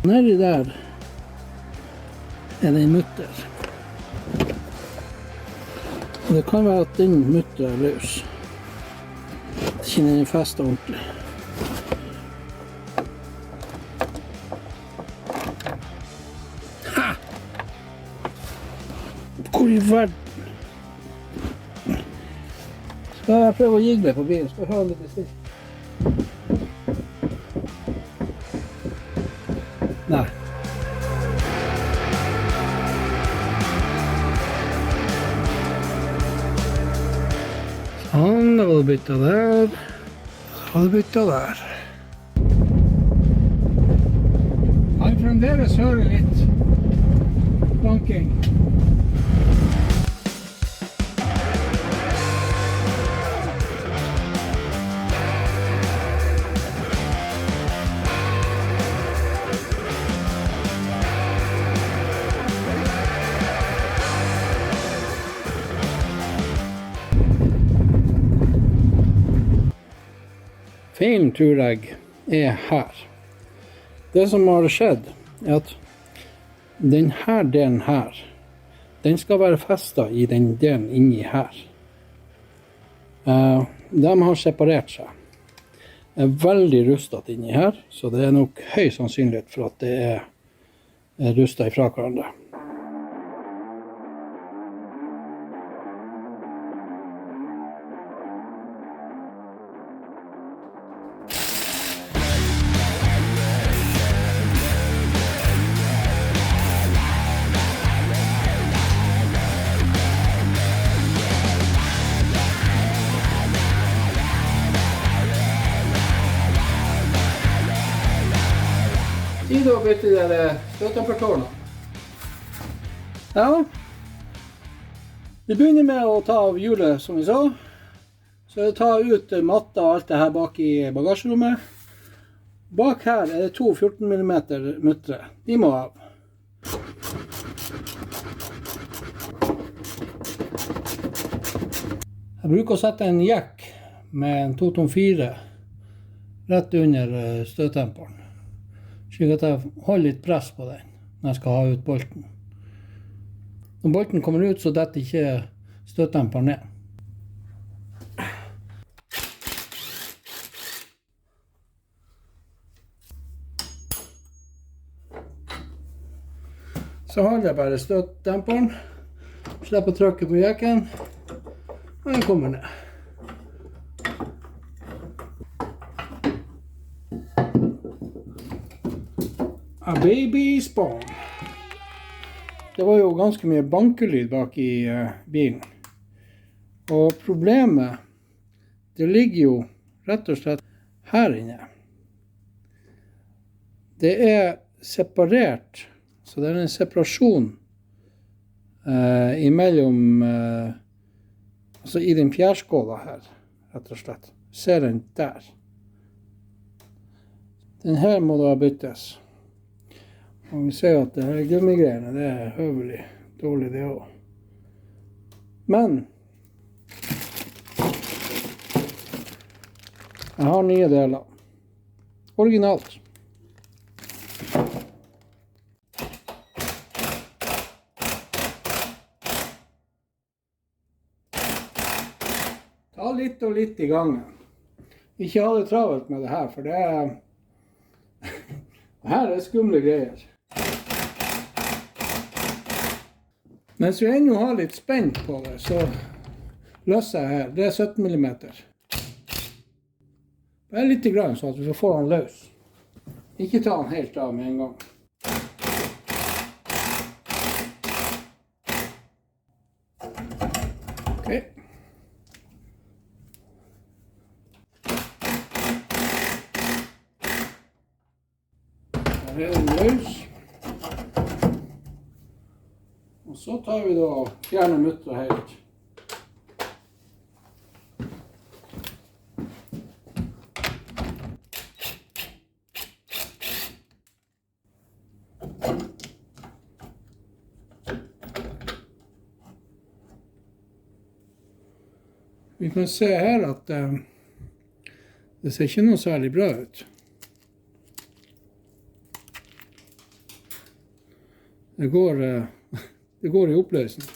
Nedi der det en mutter. Det kan være at den mutter løs. Ikke den festet ordentlig. Ha! Hvor i verden? Skal jeg prøve å jigle på bilen? Skal jeg ha litt stilt? Nei. Sånn, da var det byttet der. Da var det byttet der. Han fremdeles hører litt banking. Feilen, tror jeg, her. Det som har skjedd, at denne delen her, den skal være festet i den delen inni her. De har separert seg. Det veldig rustet inni her, så det nok høy sannsynlighet for at det rustet ifra hverandre. Tid å bytte de der støttempertårene. Ja. Vi begynner med å ta av hjulet, som vi sa. Så jeg tar ut matta og alt det her bak i bagasjerommet. Bak her det 2 14 mm muttere. De må av. Jeg bruker å sette en jack med en 224 rett under støttemperen. Slik at jeg holder litt press på den når jeg skal ha ut bolten. Når bolten kommer ut, så detter ikke støttemperen ned. Så holder jeg bare støttemperen, slipper å trykke på jakken, og den kommer ned. A baby spawn. Det var jo ganske mye bankelyd bak i bilen. Og problemet, det ligger jo rett og slett her inne. Det separert, så det en separasjon imellom, altså i den fjærskåla her, rett og slett. Ser den der. Den her må da byttes. Og vi ser at det her gummigreiene, det høvelig dårlig det også. Men jeg har nye deler. Originalt. Ta litt og litt i gangen. Ikke ha det travelt med det her, for det her skumle greier. Mens vi ennå har litt spent på det, så løser jeg her. Det 17 mm. Bare litt grann, så at vi får den løs. Ikke ta den helt av med en gang. Ok. Der den løs. Og så tar vi da og fjerner mutteret helt. Vi kan se her at det ser ikke noe særlig bra ut. Det går, det går i oppløsning.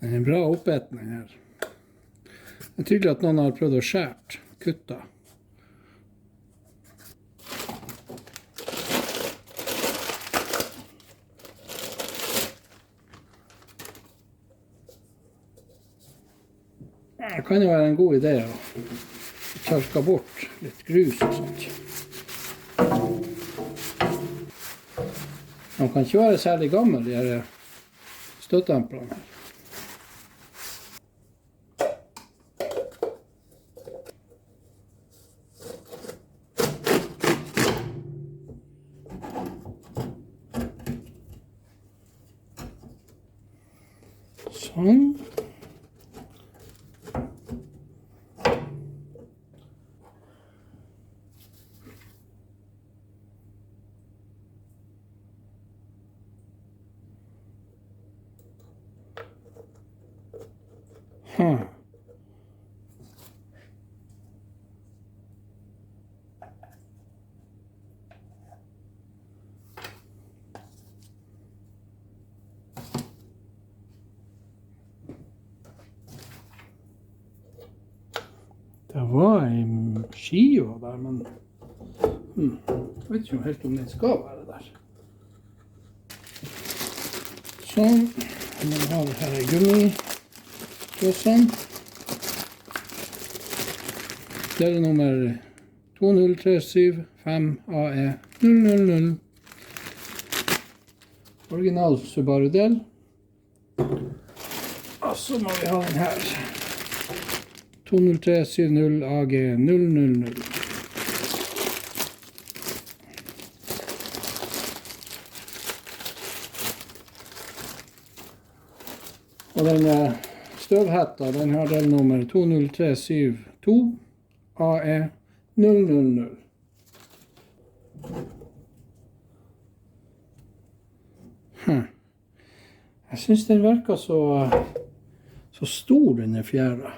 Den er bra oppeten, den her. Det er tydelig at noen har prøvd å skjært, kutta. Det kan jo være en god idé å tørke bort litt grus og sånt. Man kan ikke være særlig gammel, de her støttemplene her. Sånn. Det var en skive der, men jeg vet ikke helt om den skal være der. Sånn. Nå har vi her gummiklossene. Delnummer 20375AE000. Original Subaru-del. Og så må vi ha den her. 20370AG000. Og den støvhetta, den har delnummer 20372AE000. Jeg synes den virker så stor, denne fjæra.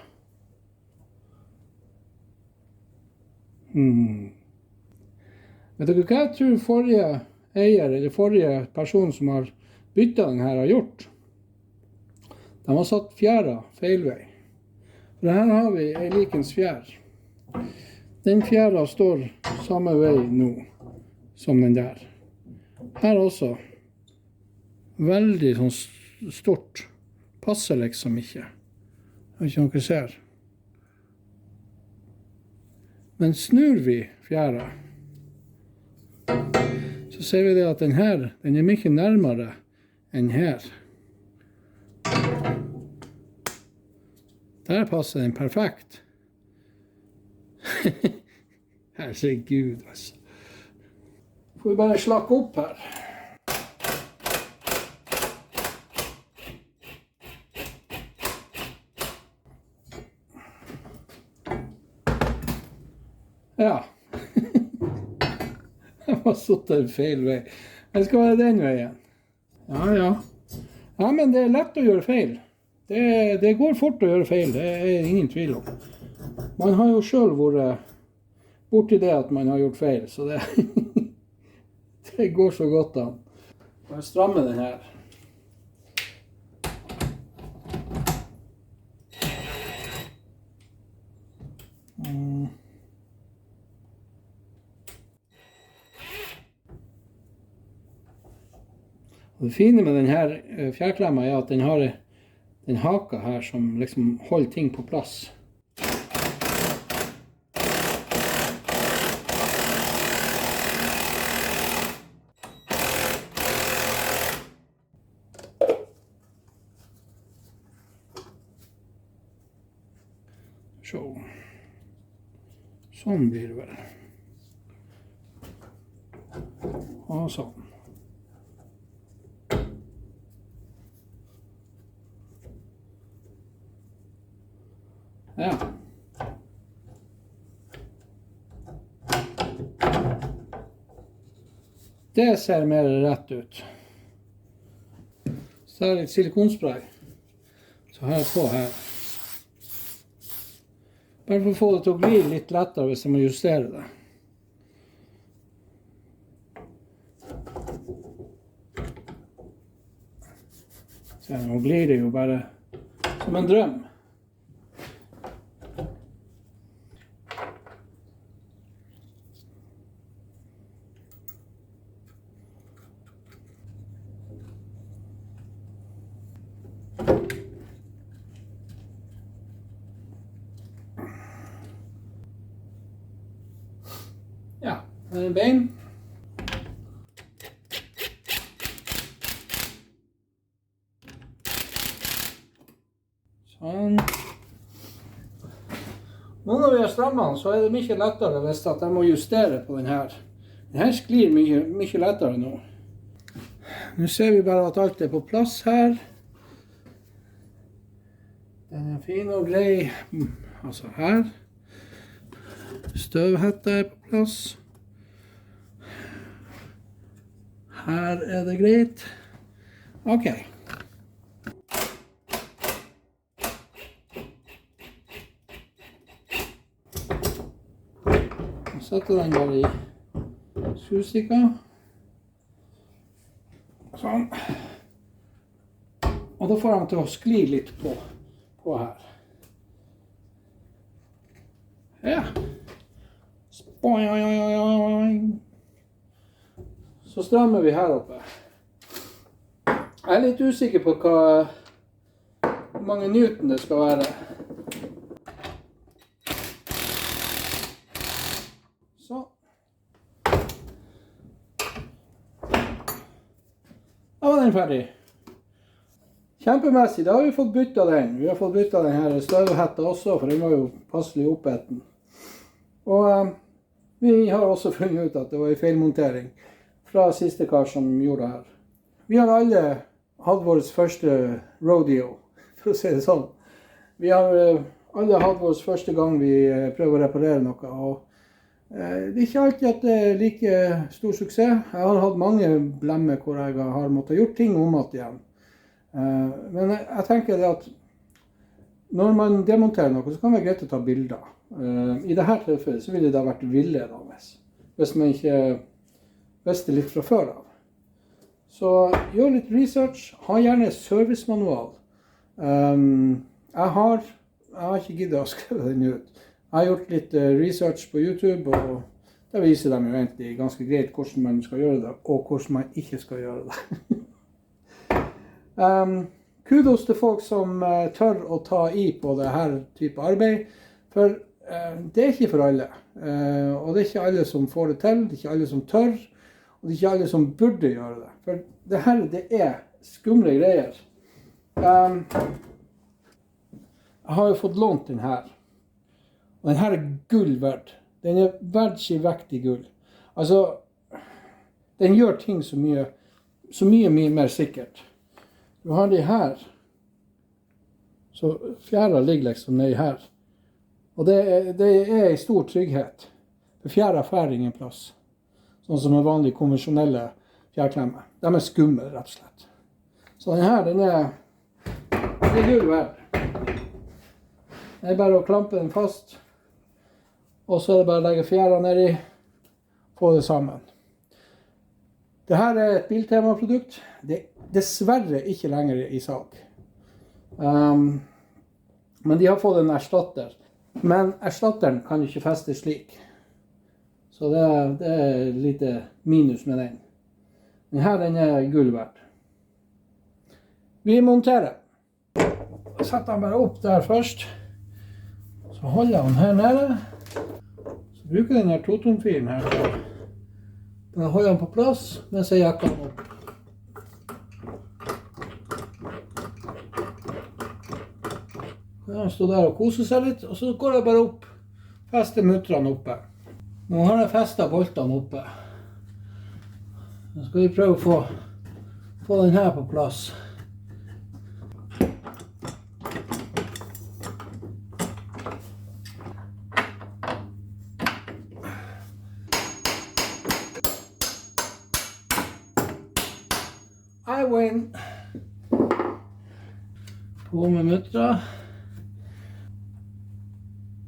Vet dere hva jeg tror forrige eier, eller forrige person som har byttet den her, har gjort? De har satt fjæra feil vei. For her har vi en likens fjær. Den fjæra står samme vei nå som den der. Her også. Veldig sånn stort. Passer liksom ikke. Jeg vet ikke om dere ser. Men snur vi fjæra, så ser vi det at den her, den er mye nærmere enn her. Der passer den perfekt. Herregud, altså. Får vi bare slakke opp her. Ja. Jeg har satt en feil vei. Jeg skal være den veien. Ja. Ja, men det er lett å gjøre feil. Det går fort å gjøre feil, det er ingen tvil om. Man har jo selv vært borti det at man har gjort feil, så det går så godt an. Jeg strammer den her. Og det fine med denne fjærklemma er at den har den haka her som liksom holder ting på plass. Sånn blir det vel. Og sånn. Det ser mer rett ut. Så har jeg litt silikonspray. Så har jeg på her. Bare for å få det til å gli litt lettere hvis jeg må justere det. Så nå glir det jo bare som en drøm. Ja, det er bein. Sånn. Nå når vi har strammet den, så er det mye lettere hvis jeg må justere på den her. Den her sklir mye lettere nå. Nå ser vi bare at alt er på plass her. Den er fin og grei, altså her. Støvhetta er på plass. Her er det greit. Ok. Setter den bare i skrustikka. Sånn. Og da får han til å skli litt på her. Ja. Så strammer vi her oppe. Jeg er litt usikker på hvor mange newton det skal være. Så. Da var den ferdig. Kjempemessig, da har vi fått byttet den. Vi har fått byttet den her støvhetta også, for den var jo passelig oppetten. Og vi har også funnet ut at det var en feilmontering fra siste kar som gjorde det her. Vi har alle hatt vår første rodeo, for å si det sånn. Vi har alle hatt vår første gang vi prøver å reparere noe, og det er ikke alltid at det er like stor suksess. Jeg har hatt mange blemmer hvor jeg har måttet gjøre ting om igjen. Men jeg tenker det at når man demonterer noe, så kan det være greit å ta bilder. I dette tilfellet så ville det ha vært villedende, hvis man ikke visste litt fra før av. Så gjør litt research, ha gjerne servicemanual. Jeg har ikke giddet å skrive den ut. Jeg har gjort litt research på YouTube, og der viser de jo egentlig ganske greit hvordan man skal gjøre det, og hvordan man ikke skal gjøre det. Kudos til folk som tør å ta i på dette type arbeid, for det er ikke for alle. Og det er ikke alle som får det til, det er ikke alle som tør, og det er ikke alle som burde gjøre det. For det er skumle greier. Jeg har jo fått lånt den her. Og den her er gull verdt. Den er verdt sin vekt i gull. Altså, den gjør ting så mye mer sikkert. Du har de her, så fjæra ligger liksom nedi her. Og det er en stor trygghet. For fjæra får ingen plass. Sånn som en vanlig konvensjonelle fjærklemmer. De er skumle, rett og slett. Så den her, den er gull verdt. Det er bare å klampe den fast. Og så er det bare å legge fjæra nedi, få det sammen. Dette er et Biltema-produkt. Det er dessverre ikke lenger i salg. Men de har fått en erstatter. Men erstatteren kan ikke feste slik. Så det er litt minus med den. Den er gull verdt. Vi monterer. Setter den bare opp der først. Så holder jeg den her nede. Så bruker jeg denne totomfilen her. Da holder jeg den på plass, mens jeg jekker den opp. Han står der og koser seg litt, og så går jeg bare opp, fester muttrene oppe. Nå har jeg festet boltene oppe. Nå skal vi prøve å få den her på plass. I win. På med muttra.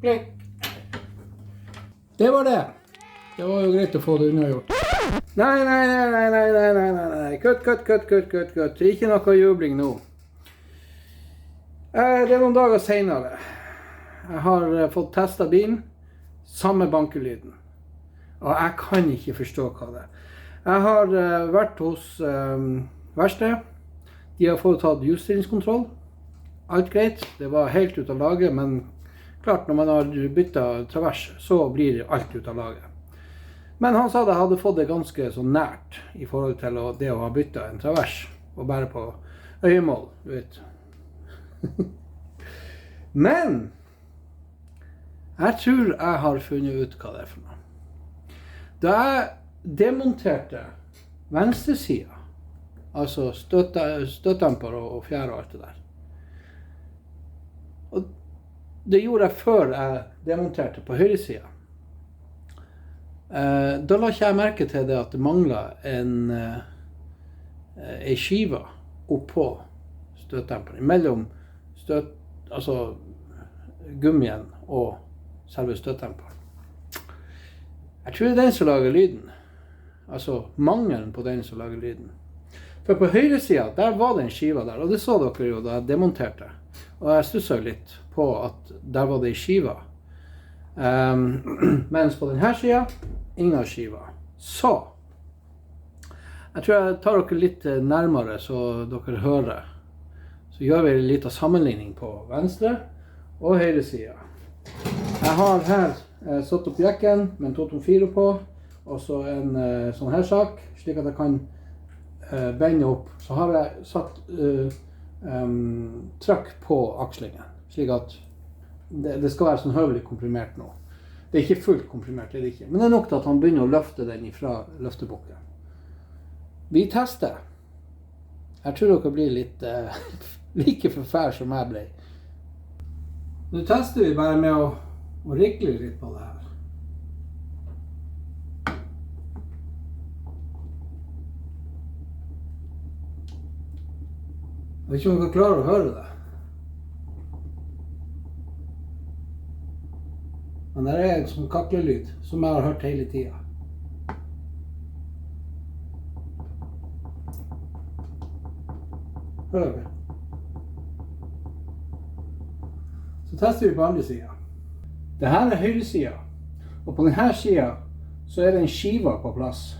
Klikk. Det var det. Det var jo greit å få det unnagjort. Nei. Kutt. Ikke noe jubling nå. Det noen dager senere. Jeg har fått testet bilen. Samme bankelyden. Og jeg kan ikke forstå hva det er. Jeg har vært hos verksted. De har foretatt justeringskontroll. Alt greit. Det var helt ut av laget, men klart når man har byttet travers, så blir alt ut av laget. Men han sa det hadde fått det ganske så nært i forhold til det å ha byttet en travers, og bare på øyemål, du vet. Men jeg tror jeg har funnet ut hva det er for noe. Da jeg demonterte venstre siden, altså støtdemper og fjær og alt det der, og det gjorde jeg før jeg demonterte på høyre siden, da la ikke jeg merke til det at det manglet en skive oppå støtdemperen, mellom altså gummien og selve støtdemperen. Jeg tror det er den som lager lyden, altså mangelen på den som lager lyden. For på høyre siden, der var det en skive der, og det så dere jo da jeg demonterte. Og jeg stusset litt på at der var det en skive. Mens på denne siden, ingen skive. Så, jeg tror jeg tar dere litt nærmere så dere hører. Så gjør vi en liten sammenligning på venstre og høyre siden. Jeg har her satt opp jekken med en 224 på, og så en sånn her sak, slik at jeg kan bende opp. Så har jeg satt trykk på akslingen, slik at det skal være sånn høvelig komprimert nå. Det er ikke fullt komprimert, det er det ikke. Men det er nok til at han begynner å løfte den fra løftebukken. Vi tester. Jeg tror dere blir litt like forfær som jeg ble. Nå tester vi bare med å rikle litt på det her. Jeg vet ikke om dere klarer å høre det. Men det er en sånn kaklelyd som jeg har hørt hele tiden. Hører dere? Så tester vi på andre siden. Dette er høyre siden. Og på denne siden så er det en skive på plass.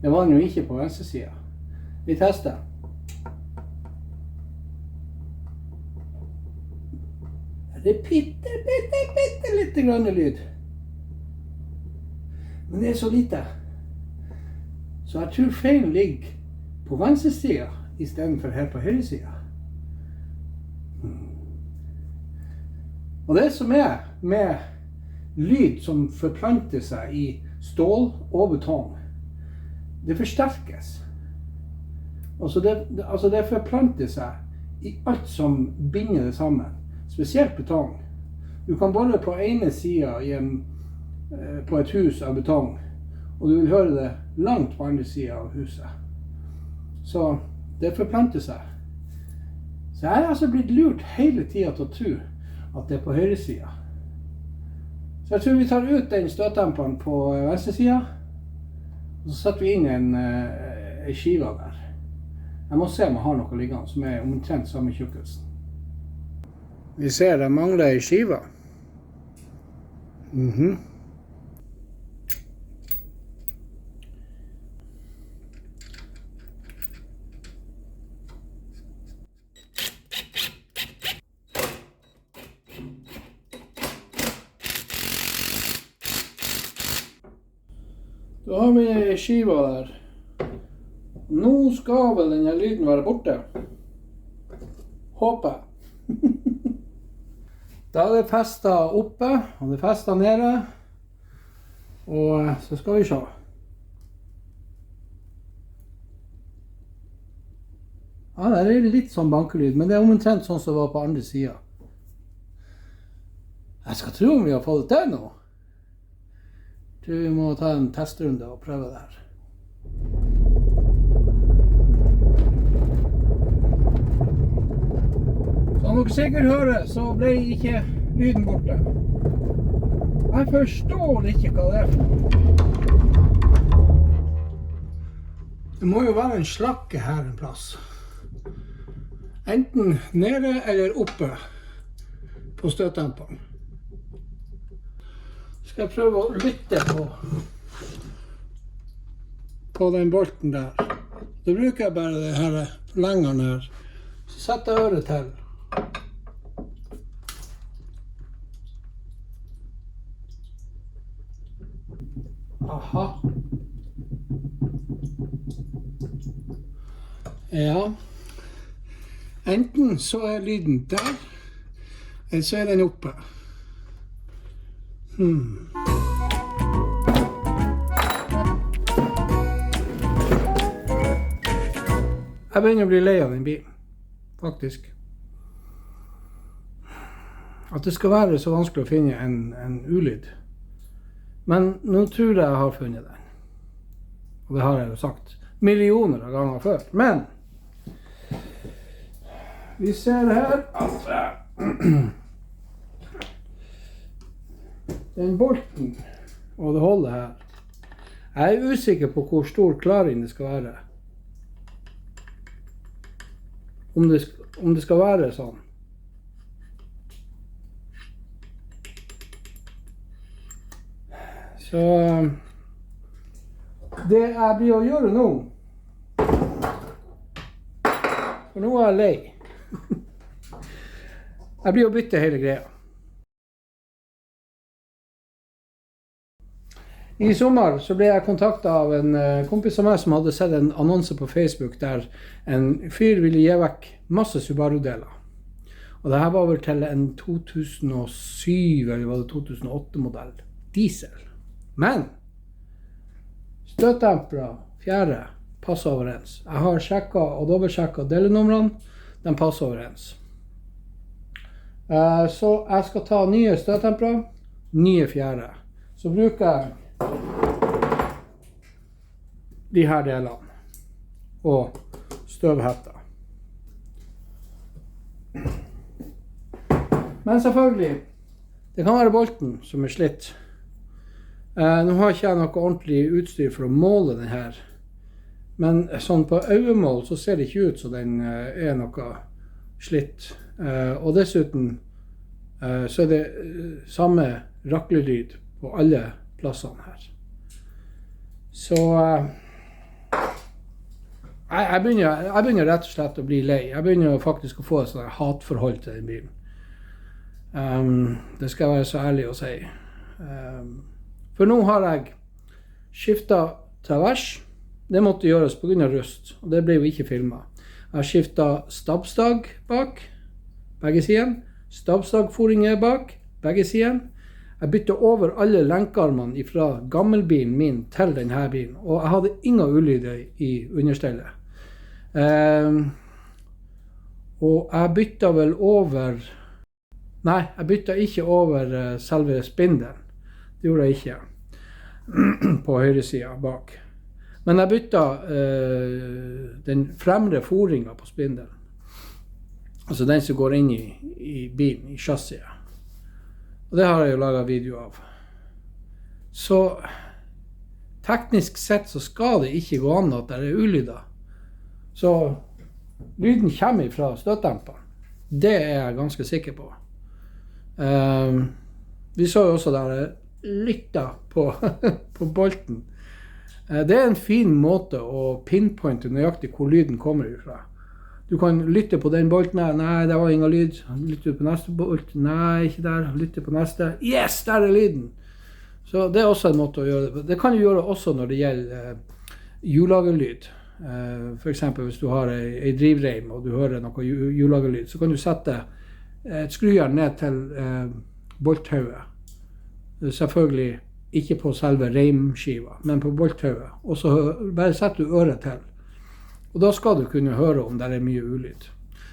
Det var den jo ikke på venstre siden. Vi tester. Det er bitte litt grann lyd. Men det er så lite. Så jeg tror feilen ligger på venstre siden i stedet for her på høyre siden. Og det som er med lyd som forplanter seg i stål og betong, det forsterkes. Altså det forplanter seg i alt som binder det sammen. Spesielt betong. Du kan bolle på ene siden på et hus av betong, og du vil høre det langt på andre siden av huset. Så det forplanter seg. Så jeg har altså blitt lurt hele tiden til å tro at det er på høyre siden. Så jeg tror vi tar ut den støtdemperen på venstre siden, og så setter vi inn en skive der. Jeg må se om jeg har noe liggende som er omtrent samme tjukkelsen. Vi ser det mangler en skive. Da har vi skiva der. Nå skal vel denne lyden være borte. Håper jeg. Da er det festet oppe, og det er festet nede, og så skal vi se. Ja, det er litt sånn bankelyd, men det er omtrent sånn som det var på andre siden. Jeg skal tro om vi har fått det til nå. Jeg tror vi må ta en testrunde og prøve det her. Som dere sikkert hører, så ble ikke lyden borte. Jeg forstår ikke hva det for noe. Det må jo være en slakke her en plass. Enten nede eller oppe på støtdemperen. Skal jeg prøve å lytte på den bolten der. Da bruker jeg bare det her forlengeren her. Så setter jeg øret til. Aha. Ja. Enten så er lyden der, eller så er den oppe. Jeg begynner å bli lei av den bilen, faktisk. At det skal være så vanskelig å finne en ulyd. Men nå tror jeg har funnet den. Og det har jeg jo sagt millioner av ganger før. Men vi ser her at den bolten og det holdet her. Jeg er usikker på hvor stor klaring det skal være. Om det skal være sånn. Så det jeg blir å gjøre nå, for nå er jeg lei. Jeg blir å bytte hele greia. I sommer så ble jeg kontaktet av en kompis av meg som hadde sett en annonse på Facebook der en fyr ville gi vekk masse Subaru-deler. Og det her var vel til en 2007 eller var det 2008-modell diesel. Men støtdempere, fjære, passer overens. Jeg har sjekket og dobbeltsjekket delenumrene, de passer overens. Så jeg skal ta nye støtdempere, nye fjære. Så bruker jeg de her delene og støvhetter. Men selvfølgelig, det kan være bolten som er slitt. Nå har ikke jeg noe ordentlig utstyr for å måle den her, men sånn på øyemål så ser det ikke ut som den er noe slitt. Og dessuten så er det samme raklelyd på alle plassene her. Så jeg begynner rett og slett å bli lei. Jeg begynner faktisk å få et sånt hatforhold til den bilen. Det skal jeg være så ærlig å si. For nå har jeg skiftet travers. Det måtte gjøres på grunn av rust, og det ble jo ikke filmet. Jeg har skiftet stabstag bak, begge sidene. Stabstagforinger bak, begge sidene. Jeg bytte over alle lenkarmene fra gammelbilen min til denne bilen, og jeg hadde ingen ulyder i understellet. Og jeg bytta vel over... Nei, jeg bytta ikke over selve spindelen. Det gjorde jeg ikke. På høyre siden bak. Men jeg bytta den fremre foringen på spindelen. Altså den som går inn i bilen, i chassiset. Og det har jeg jo laget video av. Så teknisk sett så skal det ikke gå an at det er ulyder. Så lyden kommer fra støtdemperen. Det er jeg ganske sikker på. Vi så jo også der jeg lyttet på bolten. Det er en fin måte å pinpointe nøyaktig hvor lyden kommer ifra. Du kan lytte på den bolten her. Nei, det var ingen lyd. Lytte på neste bolt. Nei, ikke der. Lytte på neste. Yes, der er lyden! Så det er også en måte å gjøre det. Det kan du gjøre også når det gjelder hjullagerlyd. For eksempel hvis du har en drivreim og du hører noe hjullagerlyd, så kan du sette et skrujern ned til bolthauet. Selvfølgelig ikke på selve reimskiva, men på bolthauet. Og så bare setter du øret til. Og da skal du kunne høre om det er mye ulyd.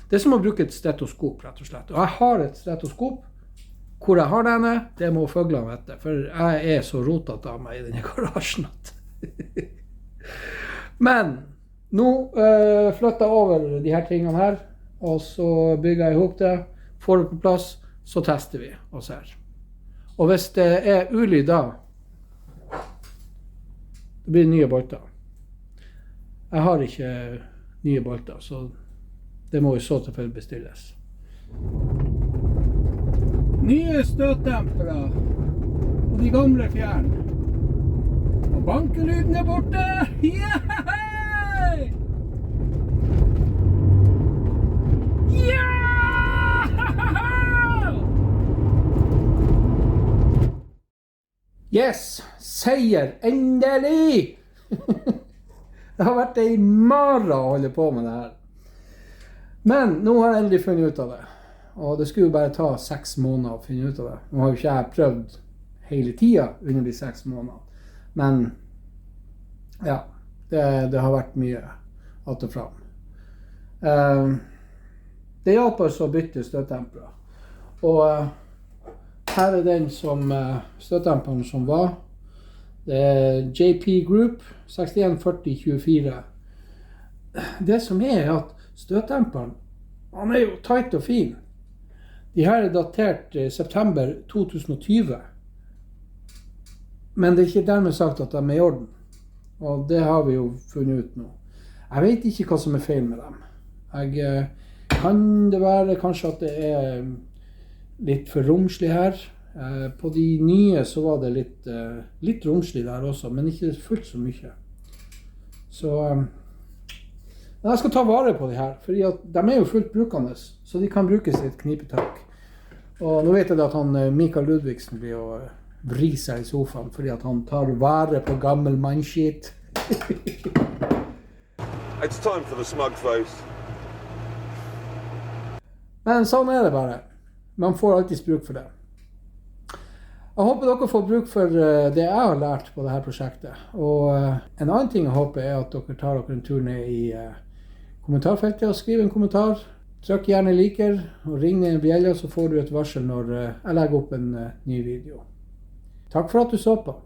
Det er som å bruke et stetoskop, rett og slett. Og jeg har et stetoskop. Hvor jeg har denne, det må fuglene vite. For jeg er så rotet av meg i denne garasjen. Men nå flytter jeg over de her tingene her. Og så bygger jeg ihop det. får det på plass, så tester vi oss her. Og hvis det er ulyd da, det blir nye bolter. Jeg har ikke nye bolter, så det må i så tilfelle bestilles. Nye støtdempere og de gamle fjern. Og bankelyden er borte! Yeah! Yeah! Yes! Seier! Endelig! Det har vært en mara å holde på med det her. Men nå har jeg endelig funnet ut av det. Og det skulle jo bare ta 6 måneder å finne ut av det. Nå har jo ikke jeg prøvd hele tiden under de 6 månedene. Men ja, det har vært mye att og fram. Det hjalp oss å bytte støtdempere. Og her er den som støtdemperen som var. Det er JP Group 614024. Det som er at støtdemperen, han er jo tight og fin. De her er datert september 2020. Men det er ikke dermed sagt at de er i orden. Og det har vi jo funnet ut nå. Jeg vet ikke hva som er feil med dem. Kan det være kanskje at det er litt for romslig her? På de nye så var det litt romslig der også, men ikke fullt så mye. Så jeg skal ta vare på de her, fordi at de er jo fullt brukende, så de kan brukes i et knipetak. Og nå vet jeg at han Mikael Ludvigsen blir å vri seg i sofaen, fordi at han tar vare på gammel mannskit. It's time for the smug face. Men sånn er det bare. Man får alltid bruk for det. Jeg håper dere får bruk for det jeg har lært på dette prosjektet. Og en annen ting jeg håper er at dere tar dere en tur ned i kommentarfeltet og skriver en kommentar. Trykk gjerne liker og ring ned en bjelle, så får du et varsel når jeg legger opp en ny video. Takk for at du så på.